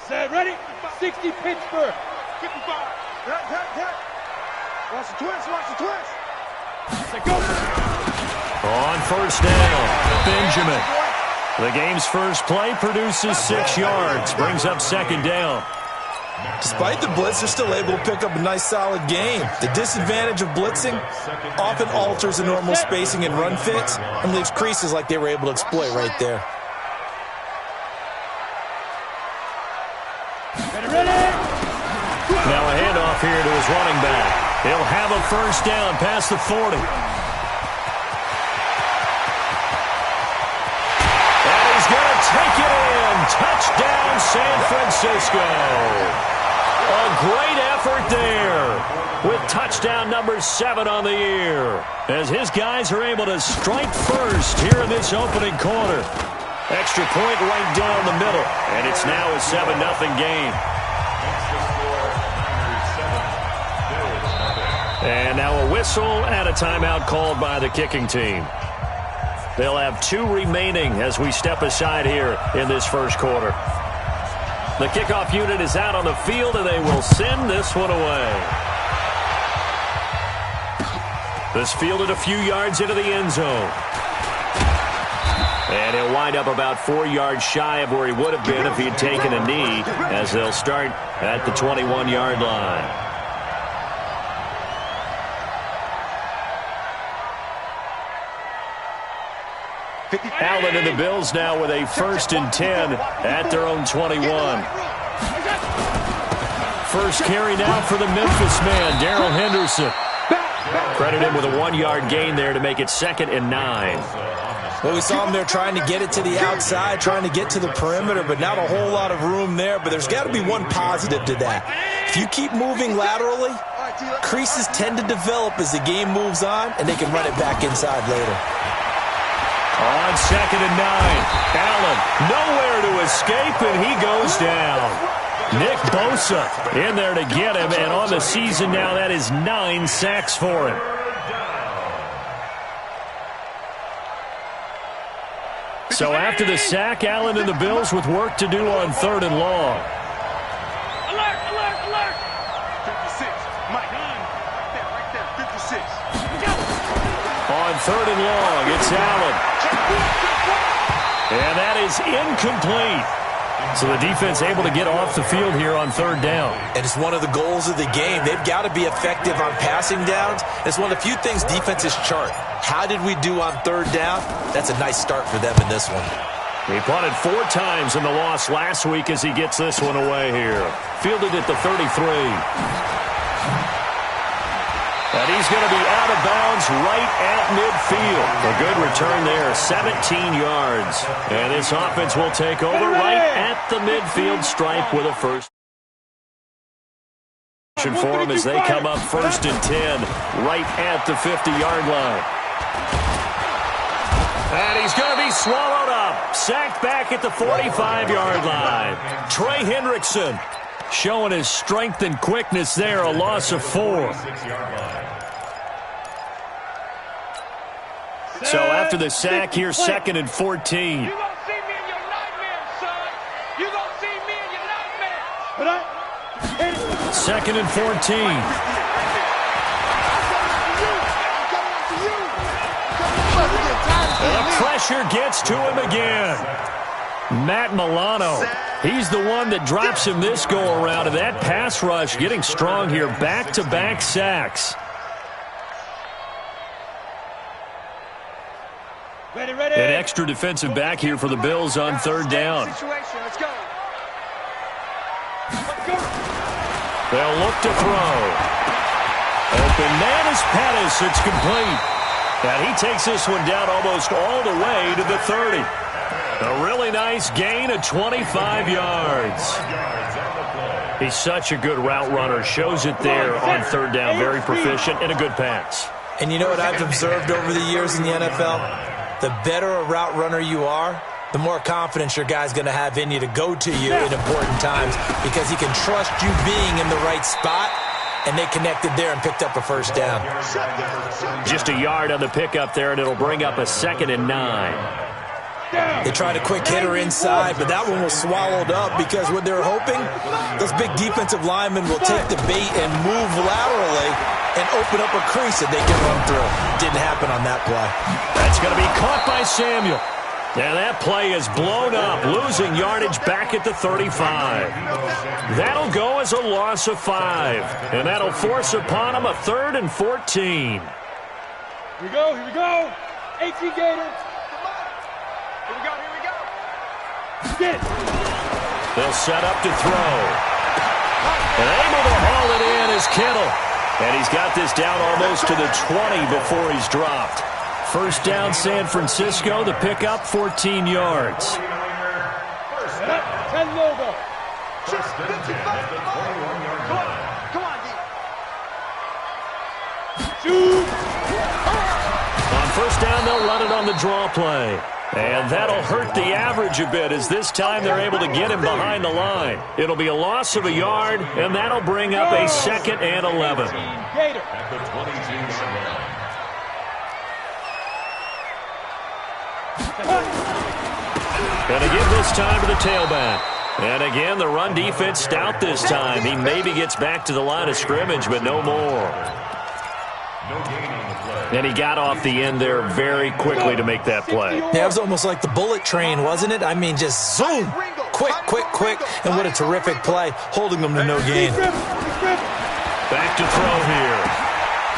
Set, ready? 60 Pittsburgh. 55. Hit. Watch the twist. Set, go. On first down, Benjamin. The game's first play produces 6 yards, brings up second down. Despite the blitz, they're still able to pick up a nice, solid gain. The disadvantage of blitzing often alters the normal spacing and run fits and leaves creases like they were able to exploit right there. Now a handoff here to his running back. He'll have a first down past the 40. And he's going to take it in. Touchdown, San Francisco. A great effort there with touchdown number 7 on the year as his guys are able to strike first here in this opening quarter. Extra point right down the middle, and it's now a 7-0 game. And now a whistle and a timeout called by the kicking team. They'll have 2 remaining as we step aside here in this first quarter. The kickoff unit is out on the field, and they will send this one away. This fielded a few yards into the end zone. And he'll wind up about 4 yards shy of where he would have been if he had taken a knee, as they'll start at the 21-yard line. Allen and the Bills now with a 1st and 10 at their own 21. First carry now for the Memphis man, Darrell Henderson. Credit him with a 1-yard gain there to make it 2nd and 9. Well, we saw him there trying to get it to the outside, trying to get to the perimeter, but not a whole lot of room there. But there's got to be one positive to that. If you keep moving laterally, creases tend to develop as the game moves on, and they can run it back inside later. On 2nd and 9, Allen nowhere to escape, and he goes down. Nick Bosa in there to get him, and on the season now, that is 9 sacks for him. So after the sack, Allen and the Bills with work to do on 3rd and long. Alert! 56. Mike. Right there. 56. On 3rd and long, it's Allen. And that is incomplete. So the defense able to get off the field here on 3rd down. And it's one of the goals of the game. They've got to be effective on passing downs. It's one of the few things defenses chart. How did we do on 3rd down? That's a nice start for them in this one. He punted 4 times in the loss last week as he gets this one away here. Fielded at the 33. And he's going to be out of bounds right at midfield. A good return there, 17 yards. And this offense will take over right at the midfield stripe with a first. For him as they come up 1st and 10 right at the 50-yard line. And he's going to be swallowed up. Sacked back at the 45-yard line. Trey Hendrickson showing his strength and quickness there, a loss of 4. So after the sack here, 2nd and 14. You're going to see me in your nightmares, son. You're going to see me in your nightmares. 2nd and 14. And the pressure gets to him again. Matt Milano, he's the one that drops him this go-around. And that pass rush getting strong here, back-to-back sacks. Ready. An extra defensive back here for the Bills on 3rd down. Let's go. They'll look to throw. Open man is Pettis. It's complete. And he takes this one down almost all the way to the 30. A really nice gain of 25 yards. He's such a good route runner. Shows it there on 3rd down. Very proficient and a good pass. And you know what I've observed over the years in the NFL? The better a route runner you are, the more confidence your guy's going to have in you to go to you in important times because he can trust you being in the right spot, and they connected there and picked up a first down. Just a yard on the pickup there, and it'll bring up a 2nd and 9. They tried a quick hitter inside, but that one was swallowed up because what they were hoping, those big defensive linemen will take the bait and move laterally and open up a crease that they can run through. Didn't happen on that play. That's going to be caught by Samuel. And that play is blown up, losing yardage back at the 35. That'll go as a loss of 5. And that'll force upon them a 3rd and 14. Here we go, here we go. 18 Gators. Here we go, here we go. Get it. They'll set up to throw. And able to haul it in is Kittle. And he's got this down almost to the 20 before he's dropped. First down, San Francisco. The pickup, 14 yards. 10 logo. Come on, D. Shoot. On first down, they'll run it on the draw play. And that'll hurt the average a bit as this time they're able to get him behind the line. It'll be a loss of a yard, and that'll bring up a 2nd and 11. Gator. Going to give this time to the tailback. And again, the run defense stout this time. He maybe gets back to the line of scrimmage, but no more. And he got off the end there very quickly to make that play. Yeah, it was almost like the bullet train, wasn't it? I mean, just zoom. Quick, quick, quick. And what a terrific play, holding them to no gain. Back to throw here.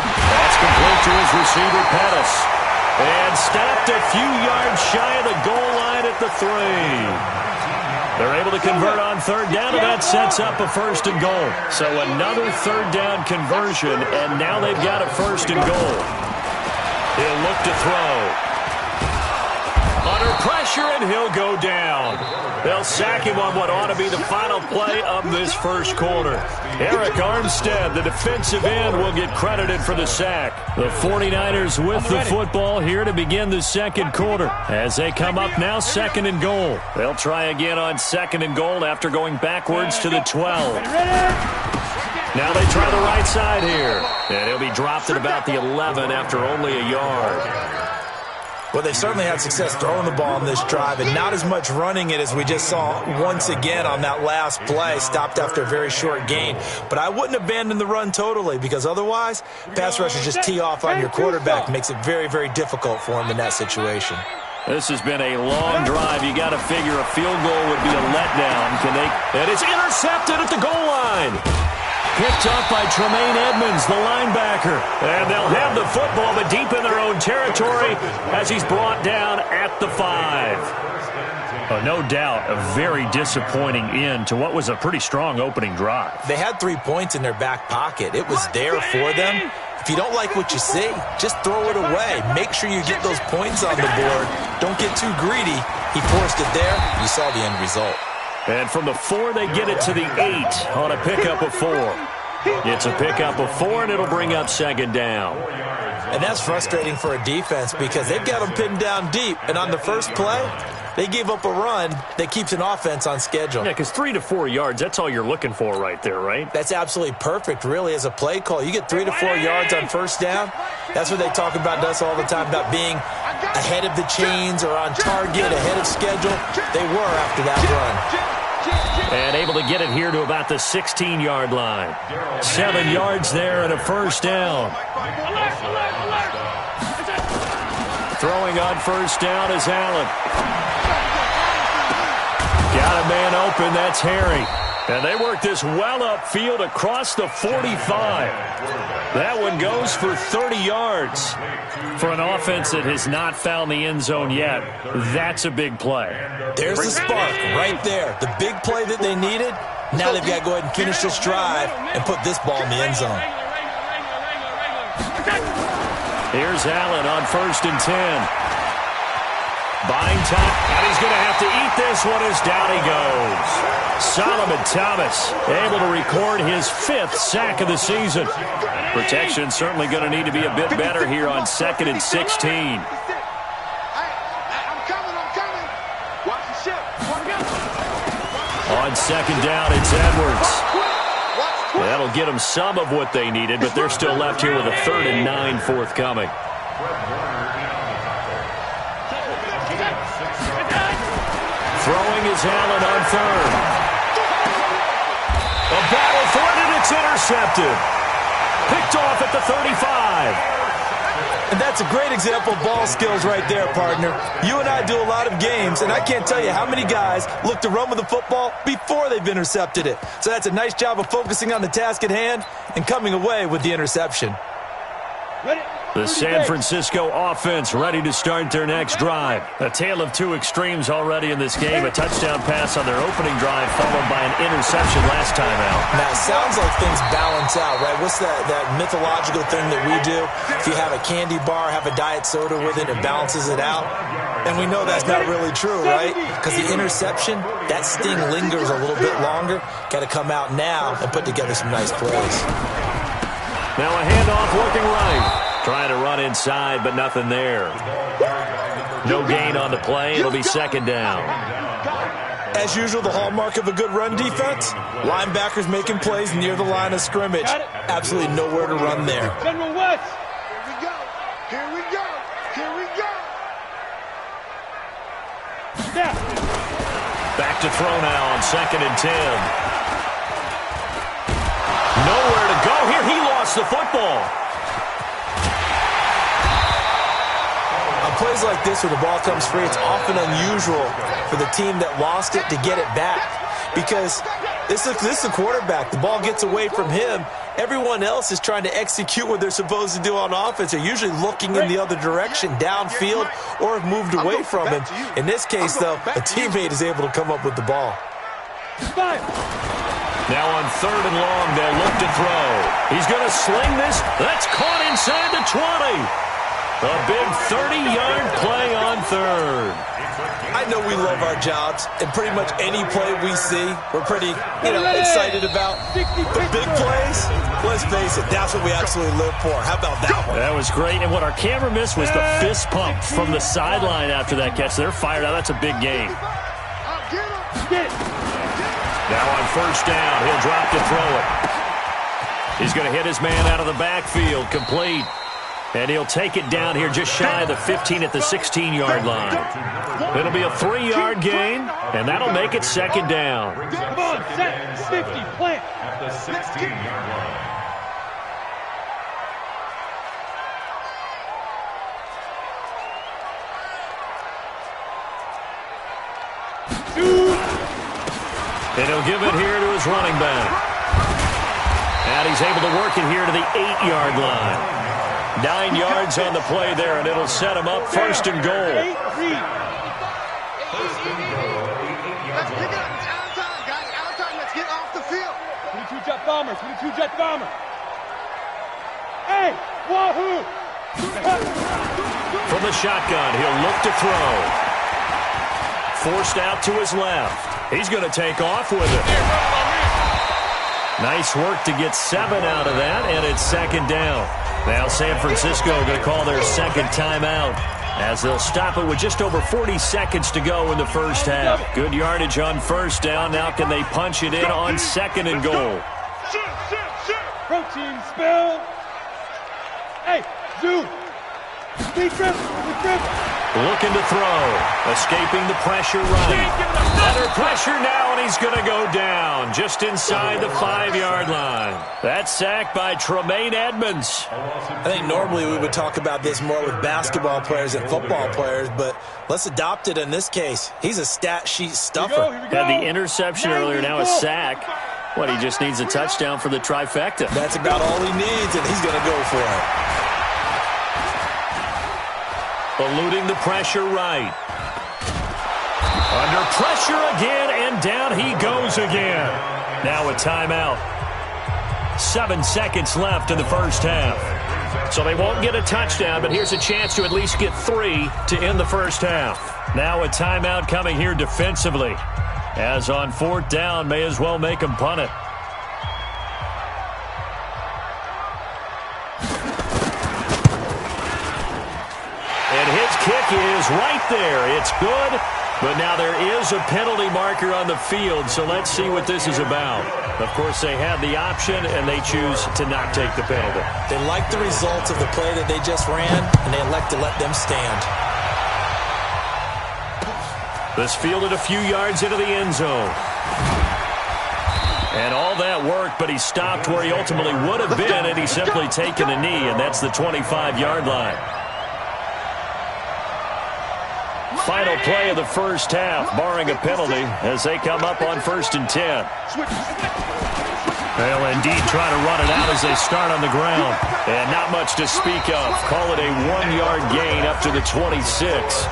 That's complete to his receiver, Pettis. And stopped a few yards shy of the goal line at the 3. They're able to convert on 3rd down, and that sets up a 1st and goal. So another 3rd down conversion, and now they've got a 1st and goal. He'll look to throw. Under pressure, and he'll go down. They'll sack him on what ought to be the final play of this first quarter. Eric Armstead, the defensive end, will get credited for the sack. The 49ers with the football here to begin the second quarter. As they come up now, 2nd and goal. They'll try again on 2nd and goal after going backwards to the 12. Now they try the right side here. And he'll be dropped at about the 11 after only a yard. Well, they certainly had success throwing the ball on this drive and not as much running it as we just saw once again on that last play. Stopped after a very short gain. But I wouldn't abandon the run totally because otherwise, pass rushers just tee off on your quarterback. Makes it very, very difficult for him in that situation. This has been a long drive. You got to figure a field goal would be a letdown. And it's intercepted at the goal line. Picked up by Tremaine Edmonds, the linebacker. And they'll have the football, but deep in their own territory as he's brought down at the 5. Oh, no doubt a very disappointing end to what was a pretty strong opening drive. They had 3 points in their back pocket. It was there for them. If you don't like what you see, just throw it away. Make sure you get those points on the board. Don't get too greedy. He forced it there. You saw the end result. And from the 4, they get it to the 8 on a pickup of 4. It's a pickup of 4, and it'll bring up 2nd down. And that's frustrating for a defense because they've got them pinned down deep. And on the first play, they gave up a run that keeps an offense on schedule. Yeah, because 3 to 4 yards, that's all you're looking for right there, right? That's absolutely perfect, really, as a play call. You get 3 to 4 yards on first down. That's what they talk about us all the time, about being ahead of the chains or on target, ahead of schedule. They were after that run. And able to get it here to about the 16-yard line. 7 yards there and a first down. Throwing on first down is Allen. Got a man open, that's Harry. And they work this well upfield across the 45. That one goes for 30 yards. For an offense that has not found the end zone yet, that's a big play. There's the spark right there. The big play that they needed. Now they've got to go ahead and finish this drive and put this ball in the end zone. Here's Allen on 1st and 10. Buying time, and he's going to have to eat this one as down he goes. Solomon Thomas able to record his 5th sack of the season. Protection certainly going to need to be a bit better here on 2nd and 16. I'm coming. Watch the ship. On 2nd down, it's Edwards. That'll get them some of what they needed, but they're still left here with a 3rd and 9 forthcoming. Throwing is Allen on third. A battle for it, and it's intercepted. Picked off at the 35. And that's a great example of ball skills right there, partner. You and I do a lot of games, and I can't tell you how many guys look to run with the football before they've intercepted it. So that's a nice job of focusing on the task at hand and coming away with the interception. The San Francisco offense ready to start their next drive. A tale of two extremes already in this game. A touchdown pass on their opening drive followed by an interception last time out. Now, it sounds like things balance out, right? What's that mythological thing that we do? If you have a candy bar, have a diet soda with it, it balances it out. And we know that's not really true, right? Because the interception, that sting lingers a little bit longer. Got to come out now and put together some nice plays. Now a handoff working right. Trying to run inside, but nothing there. No gain on the play. It'll be second down. As usual, the hallmark of a good run defense, linebackers making plays near the line of scrimmage. Absolutely nowhere to run there. General West. Here we go. Here we go. Here we go. Yeah. Back to throw now on 2nd and 10. Nowhere to go here. He lost the football. On plays like this where the ball comes free, it's often unusual for the team that lost it to get it back. Because this is the quarterback. The ball gets away from him. Everyone else is trying to execute what they're supposed to do on offense. They're usually looking in the other direction, downfield, or have moved away from him. In this case, though, a teammate is able to come up with the ball. Now on 3rd and long, they'll look to throw. He's going to sling this. That's caught inside the 20. A big 30-yard play on 3rd. I know we love our jobs, and pretty much any play we see, we're pretty, excited about. The big plays, let's face it, that's what we absolutely live for. How about that one? That was great, and what our camera missed was the fist pump from the sideline after that catch. They're fired out. That's a big game. Now on 1st down, he'll drop to throw it. He's going to hit his man out of the backfield, complete. And he'll take it down here just shy of the 15 at the 16-yard line. It'll be a 3-yard gain, and that'll make it 2nd down. Come on, set, 50, plant. At the 16-yard line. And he'll give it here to his running back. And he's able to work it here to the 8-yard line. 9 yards on the play there, and it'll set him up 1st and goal. Let's pick it up. It's out of time, guys. Out of time. Let's get off the field. 22 jet bomber, 22 jet bomber. Hey, wahoo! From the shotgun, he'll look to throw. Forced out to his left. He's going to take off with it. Nice work to get 7 out of that, and it's 2nd down. Now San Francisco going to call their 2nd timeout as they'll stop it with just over 40 seconds to go in the first half. Good yardage on 1st down. Now can they punch it in on 2nd and goal? Protein spill. Hey, Zoo. Big trip. Looking to throw. Escaping the pressure right. Under pressure now, and he's going to go down just inside the 5-yard line. That's sacked by Tremaine Edmonds. I think normally we would talk about this more with basketball players and football players, but let's adopt it in this case. He's a stat sheet stuffer. Had the interception earlier, now a sack. What, he just needs a touchdown for the trifecta. That's about all he needs, and he's going to go for it. Eluding the pressure right. Under pressure again, and down he goes again. Now a timeout. 7 seconds left in the first half. So they won't get a touchdown, but here's a chance to at least get 3 to end the first half. Now a timeout coming here defensively. As on 4th down, may as well make him punt it. And his kick is right there. It's good, but now there is a penalty marker on the field, so let's see what this is about. Of course, they had the option, and they choose to not take the penalty. They like the results of the play that they just ran, and they elect to let them stand. This fielded a few yards into the end zone. And all that worked, but he stopped where he ultimately would have been had he simply taken a knee, and that's the 25-yard line. Final play of the first half, barring a penalty, as they come up on 1st and 10. They'll indeed try to run it out as they start on the ground. And not much to speak of. Call it a 1-yard gain up to the 26.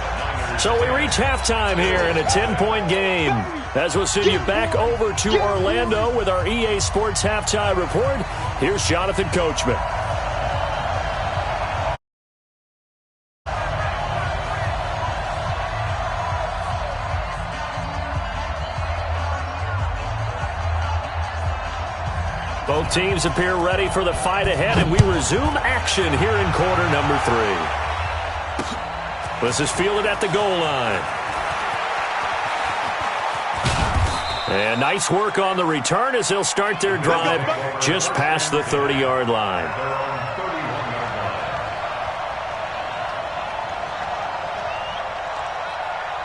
So we reach halftime here in a 10-point game. As we'll send you back over to Orlando with our EA Sports Halftime Report, here's Jonathan Coachman. Both teams appear ready for the fight ahead, and we resume action here in quarter number 3. This is fielded at the goal line. And nice work on the return as they'll start their drive just past the 30-yard line.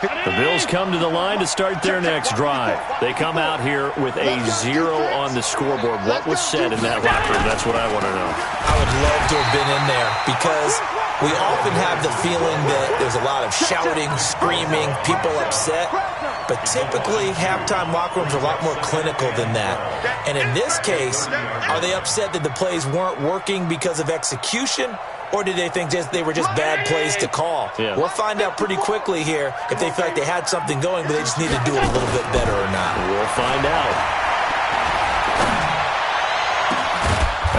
The Bills come to the line to start their next drive. They come out here with a 0 on the scoreboard. What was said in that locker room? That's what I want to know. I would love to have been in there because we often have the feeling that there's a lot of shouting, screaming, people upset. But typically, halftime locker rooms are a lot more clinical than that. And in this case, are they upset that the plays weren't working because of execution? Or did they think they were just bad plays to call? Yeah. We'll find out pretty quickly here if they feel like they had something going, but they just need to do it a little bit better or not. We'll find out.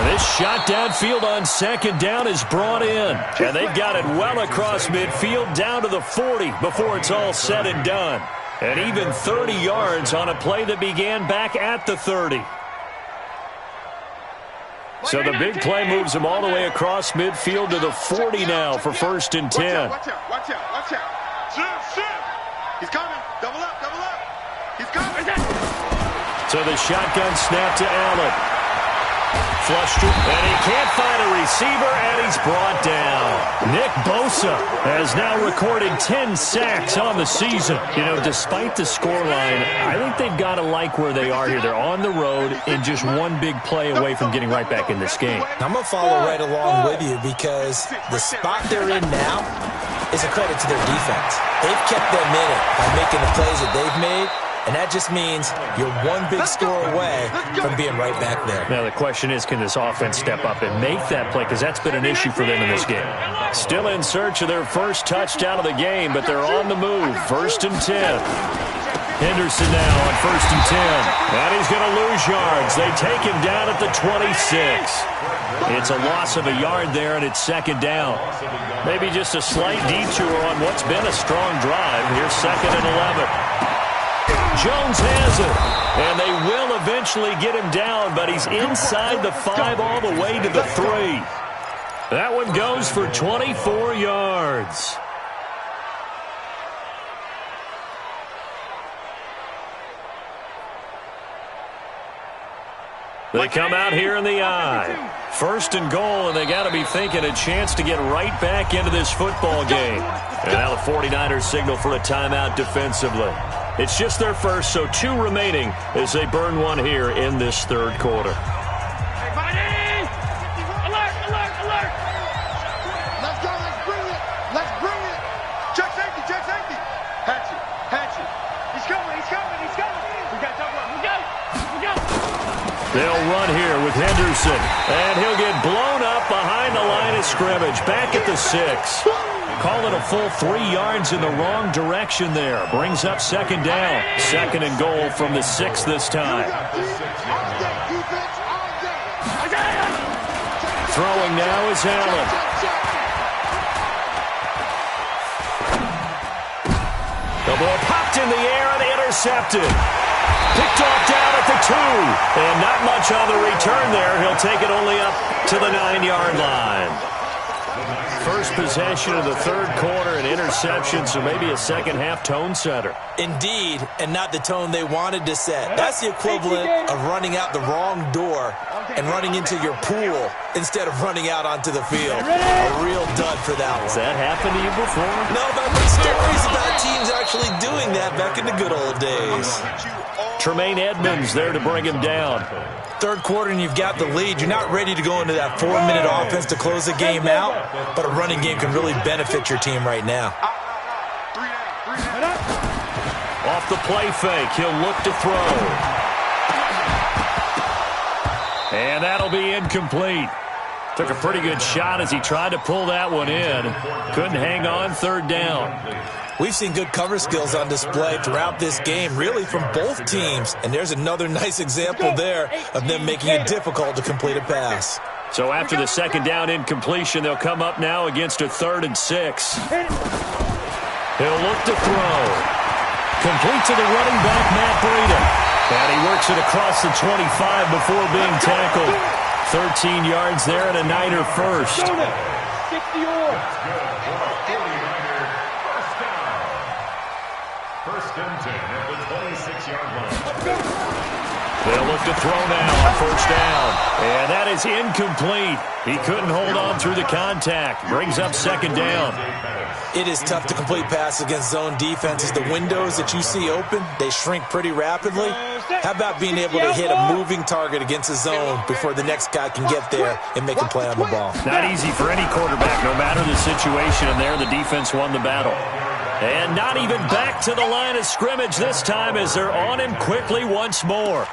And this shot downfield on 2nd down is brought in. And they've got it well across midfield down to the 40 before it's all said and done. And even 30 yards on a play that began back at the 30. So the big play moves them all the way across midfield to the 40 now for 1st and 10. Watch out, watch out, watch out. Shift. He's coming. Double up. He's coming. So the shotgun snap to Allen. Flushed it, and he can't find a receiver, and he's brought down. Nick Bosa has now recorded 10 sacks on the season. You know, despite the scoreline, I think they've got to like where they are here. They're on the road and just one big play away from getting right back in this game. I'm going to follow right along with you because the spot they're in now is a credit to their defense. They've kept them in it by making the plays that they've made. And that just means you're one big score away from being right back there. Now the question is, can this offense step up and make that play? Because that's been an issue for them in this game. Still in search of their first touchdown of the game, but they're on the move. 1st and 10. Henderson now on 1st and 10. And he's going to lose yards. They take him down at the 26. It's a loss of a yard there, and it's 2nd down. Maybe just a slight detour on what's been a strong drive. Here's 2nd and 11. Jones has it, and they will eventually get him down, but he's inside the 5 all the way to the 3. That one goes for 24 yards. They come out here in the eye. 1st and goal, and they got to be thinking a chance to get right back into this football game. And now the 49ers signal for a timeout defensively. It's just their first, so 2 remaining as they burn one here in this 3rd quarter. Hey, buddy! Alert! Let's go, let's bring it. Check safety. Hatchet. He's coming. We got double up. We go. They'll run here with Henderson, and he'll get blown up behind the line of scrimmage, back at the 6. Call it a full 3 yards in the wrong direction there. Brings up 2nd down. 2nd and goal from the 6 this time. Throwing now is Allen. The ball popped in the air and intercepted. Picked off down at the 2. And not much on the return there. He'll take it only up to the 9-yard line. First possession of the 3rd quarter, an interception, so maybe a second-half tone setter. Indeed, and not the tone they wanted to set. That's the equivalent of running out the wrong door and running into your pool instead of running out onto the field. A real dud for that one. Has that happened to you before? No, but I've heard stories about teams actually doing that back in the good old days. Tremaine Edmonds there to bring him down. Third quarter and you've got the lead. You're not ready to go into that 4-minute offense to close the game out, but a running game can really benefit your team right now. Off the play fake, he'll look to throw. And that'll be incomplete. Took a pretty good shot as he tried to pull that one in. Couldn't hang on, third down. We've seen good cover skills on display throughout this game, really from both teams. And there's another nice example there of them making it difficult to complete a pass. So after the second down incompletion, they'll come up now against a 3rd and 6. He'll look to throw. Complete to the running back, Matt Breida. And he works it across the 25 before being tackled. 13 yards there and a Niner first. 60 First and 10 at the 26-yard line. They'll look to throw now on first down. And that is incomplete. He couldn't hold on through the contact. Brings up second down. It is tough to complete passes against zone defenses. The windows that you see open, they shrink pretty rapidly. How about being able to hit a moving target against a zone before the next guy can get there and make a play on the ball? Not easy for any quarterback, no matter the situation. And there, the defense won the battle. And not even back to the line of scrimmage this time as they're on him quickly once more.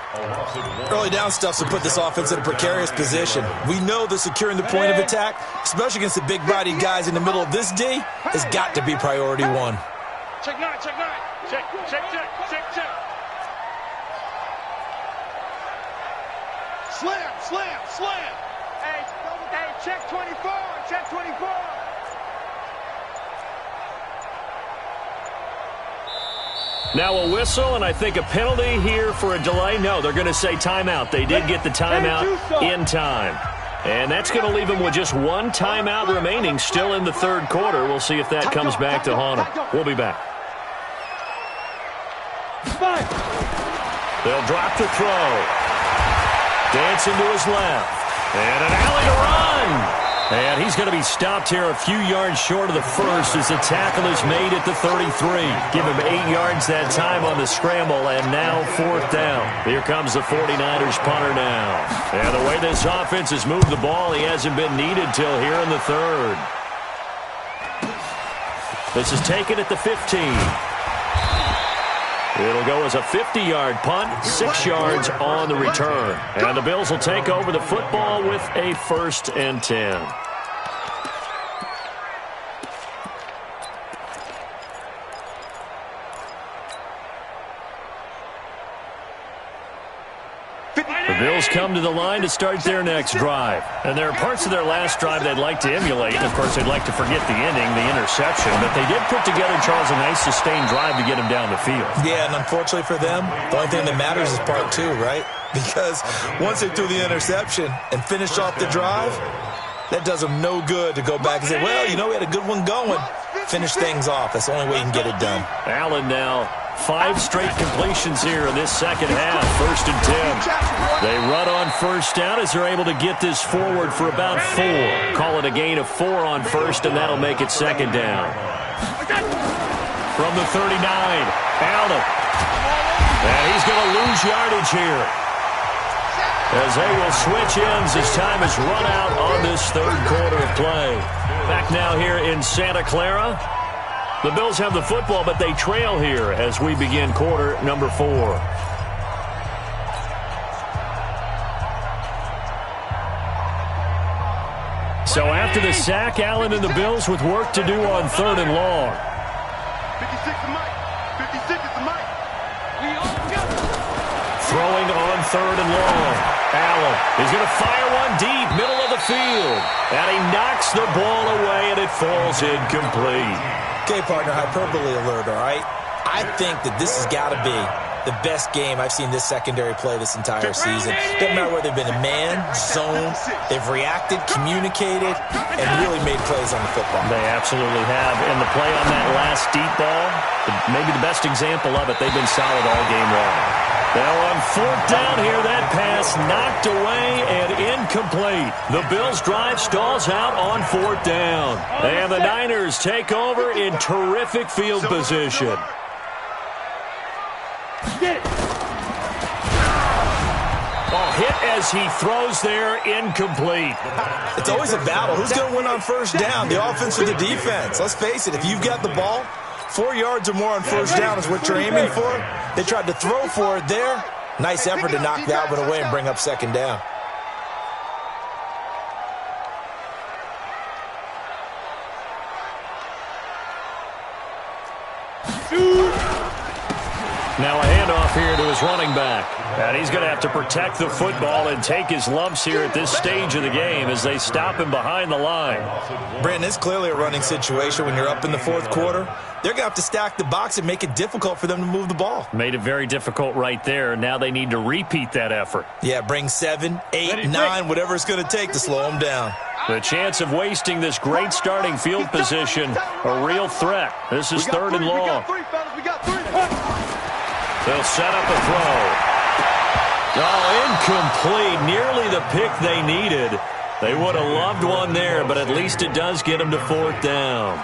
Early down stuffs will put this offense in a precarious position. We know that securing the point of attack, especially against the big-bodied guys in the middle of this D, has got to be priority one. Check 9, check 9. Check. Slam. Hey, check 24. Now a whistle, and I think a penalty here for a delay. No, they're going to say timeout. They did get the timeout in time. And that's going to leave them with just one timeout remaining still in the third quarter. We'll see if that comes back to haunt them. We'll be back. They'll drop the throw. Dancing to his left. And an alley to run. And he's going to be stopped here a few yards short of the first as the tackle is made at the 33. Give him 8 yards that time on the scramble, and now fourth down. Here comes the 49ers punter now. And the way this offense has moved the ball, he hasn't been needed till here in the third. This is taken at the 15. It'll go as a 50-yard punt, 6 yards on the return. And the Bills will take over the football with a 1st and 10. The Bills come to the line to start their next drive. And there are parts of their last drive they'd like to emulate. Of course, they'd like to forget the ending, the interception. But they did put together, Charles, a nice sustained drive to get him down the field. Yeah, and unfortunately for them, the only thing that matters is part 2, right? Because once they threw the interception and finished off the drive, that does them no good to go back and say, well, you know, we had a good one going. Finish things off. That's the only way you can get it done. Allen now 5 straight completions here in this second half. 1st and 10. They run on first down as they're able to get this forward for about 4. Call it a gain of 4 on first, and that'll make it second down. From the 39, Allen. And he's going to lose yardage here, as they will switch ends as time is run out on this third quarter of play. Back now here in Santa Clara. The Bills have the football, but they trail here as we begin quarter number 4. So after the sack, Allen and the Bills with work to do on 3rd and long. 56 is Mike. 56 is Mike. Throwing on 3rd and long. Allen is going to fire one deep, middle of the field. And he knocks the ball away, and it falls incomplete. Okay, partner, hyperbole alert, all right? I think that this has got to be the best game I've seen this secondary play this entire season. Doesn't matter whether they've been in man, zone, they've reacted, communicated, and really made plays on the football. They absolutely have. And the play on that last deep ball, maybe the best example of it, they've been solid all game long. Now on 4th down here, that pass knocked away and incomplete. The Bills' drive stalls out on 4th down. And the Niners take over in terrific field position. Get it. Oh, hit as he throws there, incomplete. It's always a battle. Who's going to win on first down, the offense or the defense? Let's face it, if you've got the ball, 4 yards or more on first down is what you're aiming for. They tried to throw for it there. Nice effort to knock that one away and bring up second down. Now a handoff here to his running back. And he's going to have to protect the football and take his lumps here at this stage of the game as they stop him behind the line. Brandon, it's clearly a running situation when you're up in the fourth quarter. They're going to have to stack the box and make it difficult for them to move the ball. Made it very difficult right there. Now they need to repeat that effort. Yeah, bring 7, 8, 9, whatever it's going to take to slow them down. The chance of wasting this great starting field position, a real threat. This is third and long. They'll set up a throw. Oh, incomplete. Nearly the pick they needed. They would have loved one there, but at least it does get them to fourth down.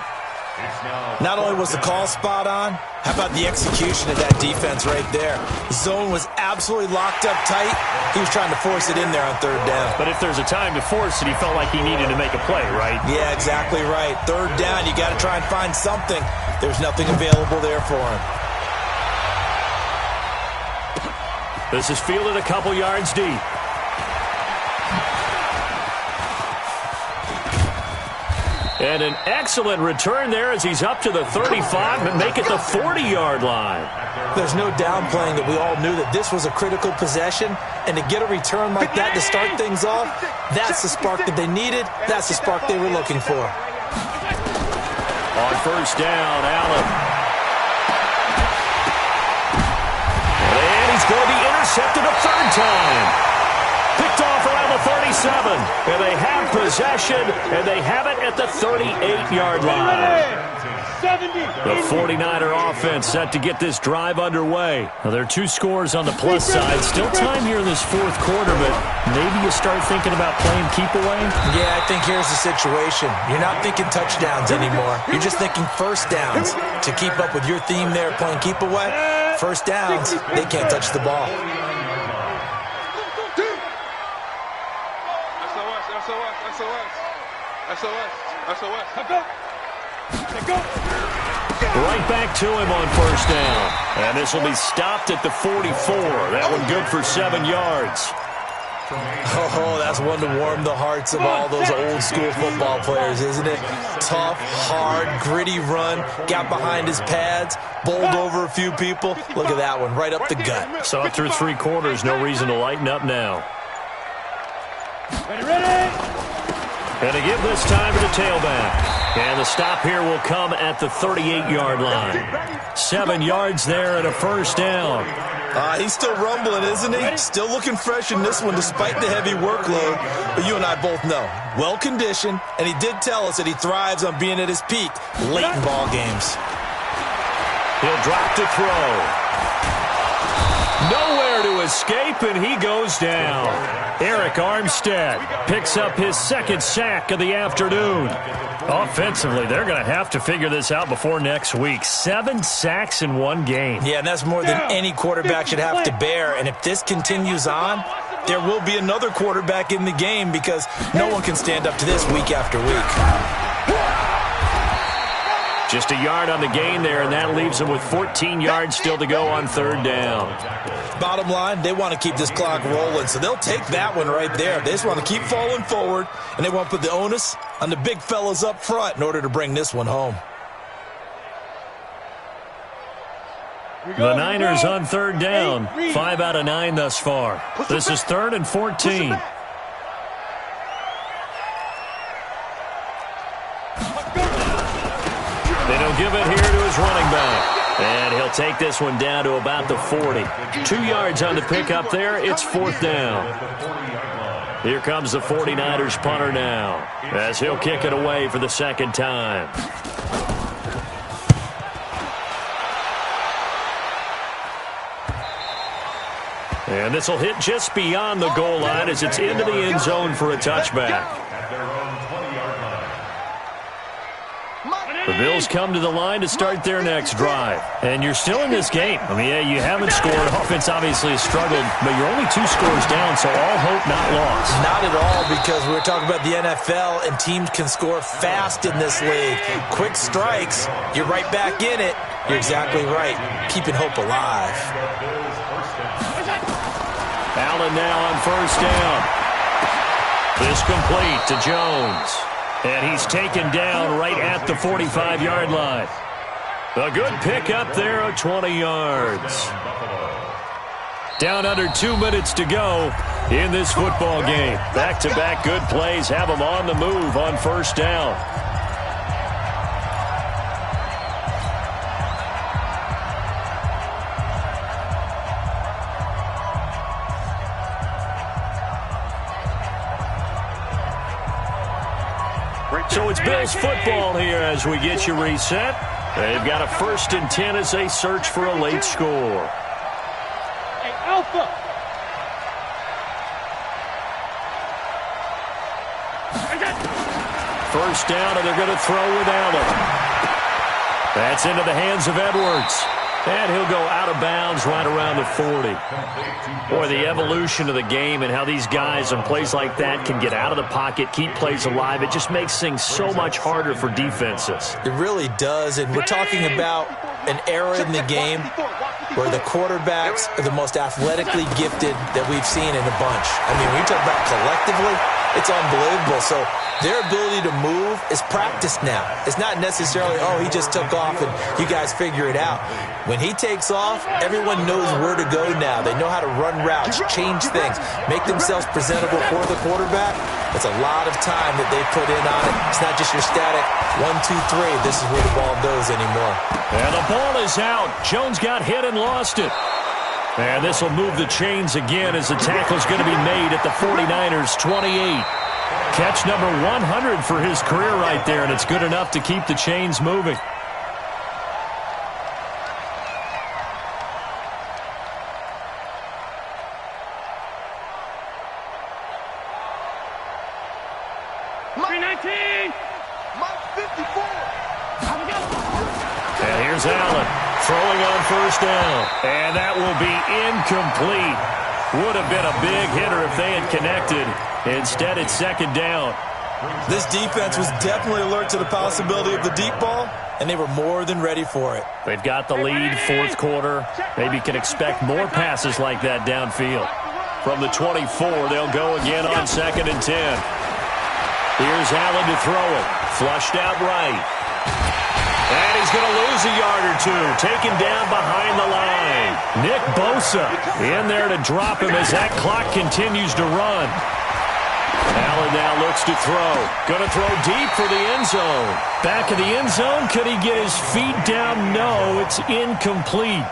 Not only was the call spot on, how about the execution of that defense right there? Zone was absolutely locked up tight. He was trying to force it in there on third down. But if there's a time to force it, he felt like he needed to make a play, right? Yeah, exactly right. Third down, you got to try and find something. There's nothing available there for him. This is fielded a couple yards deep. And an excellent return there as he's up to the 35 and make it the 40-yard line. There's no downplaying that we all knew that this was a critical possession, and to get a return like that to start things off, that's the spark that they needed. That's the spark they were looking for. On first down, Allen. And he's going to be intercepted a third time. Picked off around the 37. And they have possession, and they have it at the 38-yard line. The 49er offense set to get this drive underway. Now, there are 2 scores on the plus side. Still time here in this fourth quarter, but maybe you start thinking about playing keep away? Yeah, I think here's the situation. You're not thinking touchdowns anymore. You're just thinking first downs. To keep up with your theme there, playing keep away, first downs, they can't touch the ball. Right back to him on first down. And this will be stopped at the 44. That one good for 7 yards. Oh, that's one to warm the hearts of all those old school football players, isn't it? Tough, hard, gritty run, got behind his pads, bowled over a few people. Look at that one, right up the gut. So through 3 quarters, no reason to lighten up now. Ready? And to give this time to the tailback. And the stop here will come at the 38-yard line. 7 yards there and a first down. He's still rumbling, isn't he? Still looking fresh in this one despite the heavy workload. But you and I both know, well-conditioned, and he did tell us that he thrives on being at his peak late in ball games. He'll drop to throw. Nowhere to escape, and he goes down. Eric Armstead picks up his second sack of the afternoon. Offensively, they're going to have to figure this out before next week. 7 sacks in 1 game. Yeah, and that's more than any quarterback should have to bear. And if this continues on, there will be another quarterback in the game because no one can stand up to this week after week. Just a yard on the gain there, and that leaves them with 14 yards still to go on third down. Bottom line, they want to keep this clock rolling, so they'll take that one right there. They just want to keep falling forward, and they want to put the onus on the big fellas up front in order to bring this one home. The Niners on third down, 5 out of 9 thus far. This is 3rd and 14. They don't give it here to his running back. And he'll take this one down to about the 40. 2 yards on the pickup there. It's 4th down. Here comes the 49ers punter now as he'll kick it away for the second time. And this will hit just beyond the goal line as it's into the end zone for a touchback. The Bills come to the line to start their next drive. And you're still in this game. I mean, yeah, you haven't scored. Offense obviously has struggled, but you're only 2 scores down, so all hope not lost. Not at all, because we were talking about the NFL, and teams can score fast in this league. Quick strikes, you're right back in it. You're exactly right. Keeping hope alive. Allen now on first down. This complete to Jones. And he's taken down right at the 45-yard line. A good pickup there of 20 yards. Down under 2 minutes to go in this football game. Back-to-back good plays have them on the move on first down. So it's Bills football here as we get you reset. They've got a 1st and 10 as they search for a late score. Hey, Alpha! First down, and they're going to throw with Allen. That's into the hands of Edwards. And he'll go out of bounds right around the 40. Boy, the evolution of the game and how these guys on plays like that can get out of the pocket, keep plays alive, it just makes things so much harder for defenses. It really does, and we're talking about an era in the game where the quarterbacks are the most athletically gifted that we've seen in a bunch. I mean, when you talk about collectively, it's unbelievable. So their ability to move is practiced now. It's not necessarily, oh, he just took off and you guys figure it out. When he takes off, everyone knows where to go now. They know how to run routes, change things, make themselves presentable for the quarterback. It's a lot of time that they put in on it. It's not just your static 1, 2, 3. This is where the ball goes anymore. And the ball is out. Jones got hit and lost it. And this will move the chains again as the tackle's going to be made at the 49ers' 28. Catch number 100 for his career right there, and it's good enough to keep the chains moving. And here's Allen throwing on first down. And that will be incomplete. Would have been a big hitter if they had connected. Instead, it's 2nd down. This defense was definitely alert to the possibility of the deep ball, and they were more than ready for it. They've got the lead, 4th quarter. Maybe can expect more passes like that downfield. From the 24, they'll go again on 2nd and 10. Here's Allen to throw it. Flushed out right. And he's going to lose a yard or 2. Taken down behind the line. Nick Bosa in there to drop him as that clock continues to run. Allen now looks to throw. Going to throw deep for the end zone. Back of the end zone. Could he get his feet down? No, it's incomplete.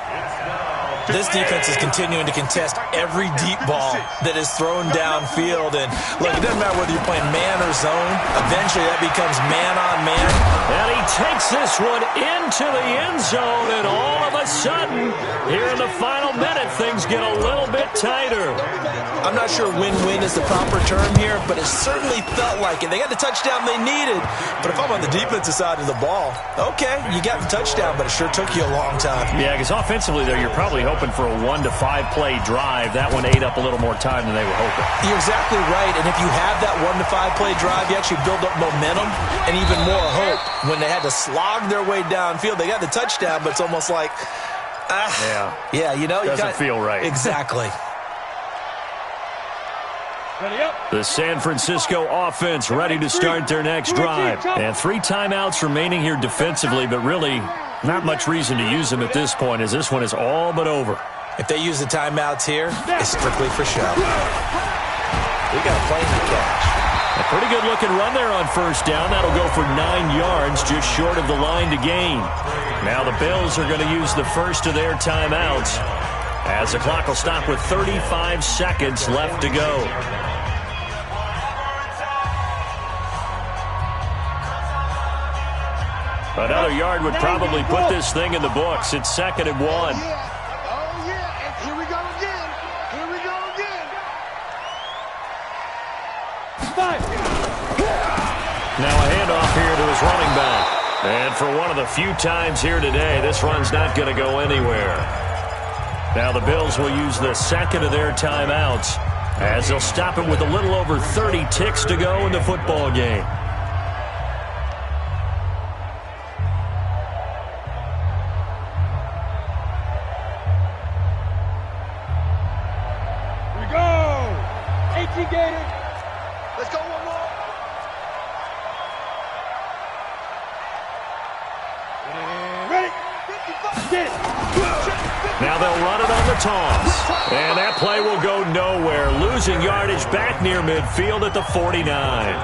This defense is continuing to contest every deep ball that is thrown downfield. And, look, it doesn't matter whether you're playing man or zone. Eventually, that becomes man-on-man. And he takes this one into the end zone. And all of a sudden, here in the final minute, things get a little bit tighter. I'm not sure win-win is the proper term here, but it certainly felt like it. They got the touchdown they needed. But if I'm on the defensive side of the ball, okay, you got the touchdown, but it sure took you a long time. Yeah, because offensively, though, you're probably hoping for a 1 to 5 play drive. That one ate up a little more time than they were hoping. You're exactly right, and if you have that 1 to 5 play drive, you actually build up momentum and even more hope. When they had to slog their way downfield, they got the touchdown, but it's almost like, yeah, you know, doesn't feel right. Exactly. The San Francisco offense ready to start their next drive. And 3 timeouts remaining here defensively, but really not much reason to use them at this point as this one is all but over. If they use the timeouts here, it's strictly for show. We got a plane to catch. A pretty good-looking run there on first down. That'll go for 9 yards, just short of the line to gain. Now the Bills are going to use the first of their timeouts as the clock will stop with 35 seconds left to go. Another yard would probably put this thing in the books. It's 2nd and 1. Oh, yeah. And here we go again. Here we go again. 5. Now a handoff here to his running back. And for one of the few times here today, this run's not going to go anywhere. Now the Bills will use the second of their timeouts as they'll stop it with a little over 30 ticks to go in the football game. Here we go. 18 Gators. Let's go one more. Ready? Now they'll run it on the toss. And that play will go nowhere. Losing yardage back near midfield at the 49.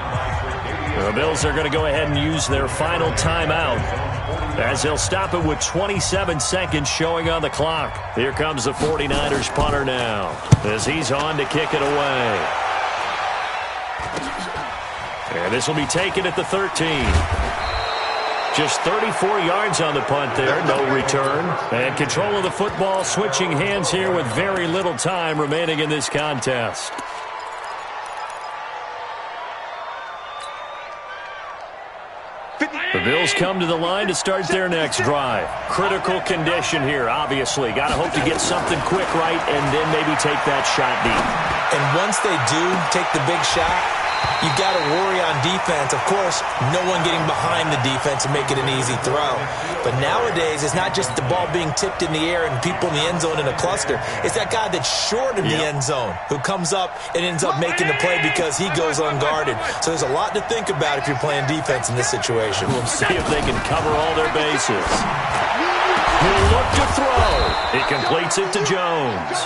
The Bills are going to go ahead and use their final timeout as they'll stop it with 27 seconds showing on the clock. Here comes the 49ers punter now as he's on to kick it away. And this will be taken at the 13. Just 34 yards on the punt there, no return. And control of the football switching hands here with very little time remaining in this contest. The Bills come to the line to start their next drive. Critical condition here, obviously. Got to hope to get something quick right and then maybe take that shot deep. And once they do take the big shot, you've got to worry on defense. Of course, no one getting behind the defense and make it an easy throw. But nowadays, it's not just the ball being tipped in the air and people in the end zone in a cluster. It's that guy that's short in the end zone who comes up and ends up making the play because he goes unguarded. So there's a lot to think about if you're playing defense in this situation. We'll see if they can cover all their bases. He'll look to throw. He completes it to Jones.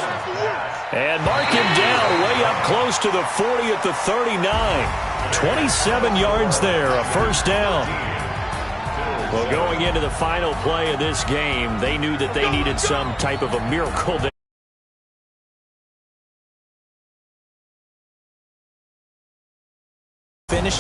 And mark him down way up close to the 40 at the 39. 27 yards there, a first down. Well, going into the final play of this game, they knew that they needed some type of a miracle. Finish it